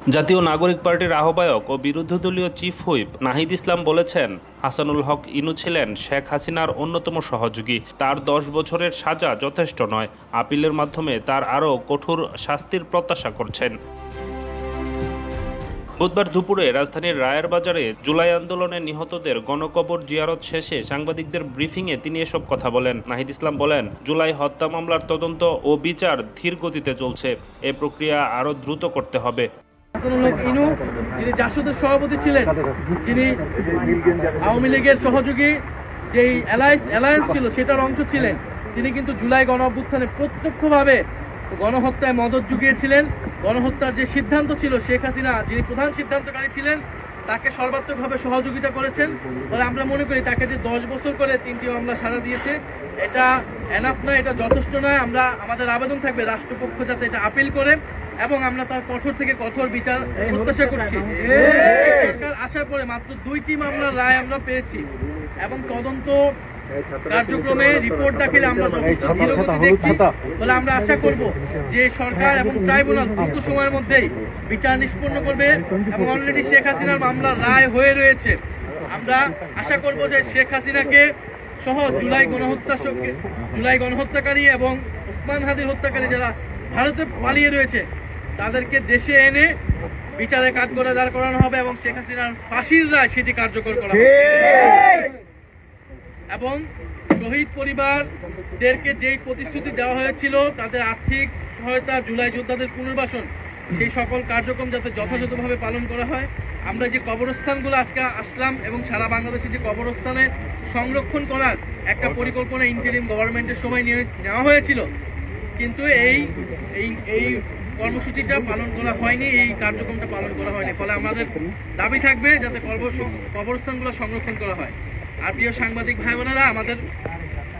জাতীয় নাগরিক পার্টির আহ্বায়ক ও বিরোধীদলীয় চিফ হুইপ নাহিদ ইসলাম বলেছেন, হাসানুল হক ইনু ছিলেন শেখ হাসিনার অন্যতম সহযোগী। তার 10 বছরের সাজা যথেষ্ট নয়, আপিলের মাধ্যমে তার আরও কঠোর শাস্তির প্রত্যাশা করছেন। বুধবার দুপুরে রাজধানীর রায়ের বাজারে জুলাই আন্দোলনে নিহতদের গণকবর জিয়ারত শেষে সাংবাদিকদের ব্রিফিংয়ে তিনি এসব কথা বলেন। নাহিদ ইসলাম বলেন, জুলাই হত্যা মামলার তদন্ত ও বিচার ধীর গতিতে চলছে। এ প্রক্রিয়া আরও দ্রুত করতে হবে। হাসানুল হক ইনু, যিনি জাসদের সভাপতি ছিলেন, যিনি আওয়ামী লীগের সহযোগী যেই অ্যালায়েন্স ছিল সেটার অংশ ছিলেন, তিনি কিন্তু জুলাই গণ অভ্যুত্থানে প্রত্যক্ষভাবে গণহত্যায় মদত জুগিয়েছিলেন। গণহত্যার যে সিদ্ধান্ত ছিল, শেখ হাসিনা যিনি প্রধান সিদ্ধান্তকারী ছিলেন, তাকে সর্বাত্মকভাবে সহযোগিতা করেছেন। ফলে আমরা মনে করি তাকে যে 10 বছর করে 3টি মামলা সাজা দিয়েছে, এটা এনাফ নয়, এটা যথেষ্ট নয়। আমাদের আবেদন থাকবে রাষ্ট্রপক্ষ যাতে এটা আপিল করে এবং আমরা তার কঠোর থেকে কঠোর বিচার প্রত্যাশা করছি। সরকার আসার পরে মাত্র 2টি মামলার রায় আমরা পেয়েছি এবং তদন্ত কার্যক্রমে রিপোর্ট দাখিলে আমরা যথেষ্ট ধীরগতি দেখছি। ফলে আমরা আশা করব যে সরকার এবং ট্রাইব্যুনাল দ্রুত সময়ের মধ্যেই বিচার নিষ্পন্ন করবে এবং অলরেডি শেখ হাসিনার মামলার রায় হয়ে রয়েছে। আমরা আশা করব যে শেখ হাসিনাকে সহ জুলাই গণহত্যাকারী এবং ওসমান হাদির হত্যাকারী যারা ভারতে পালিয়ে রয়েছে তাদেরকে দেশে এনে বিচারে কাঠগড়ায় দাঁড় করানো হবে এবং শেখ হাসিনার ফাঁসির রায় সেটি কার্যকর করা হবে। এবং শহীদ পরিবারদেরকে যেই প্রতিশ্রুতি দেওয়া হয়েছিল, তাদের আর্থিক সহায়তা, জুলাই যোদ্ধাদের পুনর্বাসন, সেই সকল কার্যক্রম যাতে যথাযথভাবে পালন করা হয়। আমরা যে কবরস্থানগুলো আজকে আসলাম এবং সারা বাংলাদেশে যে কবরস্থানে সংরক্ষণ করার একটা পরিকল্পনা ইন্টারিম গভর্নমেন্টের সময় নেওয়া হয়েছিল, কিন্তু এই কর্মসূচিটা পালন করা হয়নি, এই কার্যক্রমটা পালন করা হয়নি। ফলে আমাদের দাবি থাকবে যাতে কবরস্থানগুলো সংরক্ষণ করা হয়। আর প্রিয় সাংবাদিক ভাই বোনেরা, আমাদের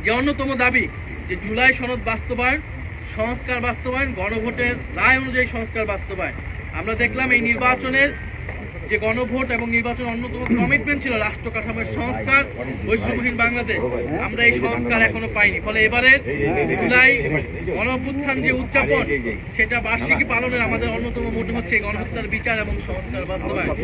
যে অন্যতম দাবি যে জুলাই সনদ বাস্তবায়ন, সংস্কার বাস্তবায়ন, গণভোটের রায় অনুযায়ী সংস্কার বাস্তবায়ন। আমরা দেখলাম এই নির্বাচনের যে গণভোট এবং নির্বাচন অন্যতম কমিটমেন্ট ছিল রাষ্ট্র কাঠামোর সংস্কার, বৈষম্যহীন বাংলাদেশ, আমরা এই সংস্কার এখনো পাইনি। ফলে এবারের জুলাই গণঅভ্যুত্থান যে উদযাপন, সেটা বার্ষিকী পালনের আমাদের অন্যতম মোটো হচ্ছে গণহত্যার বিচার এবং সংস্কার বাস্তবায়ন।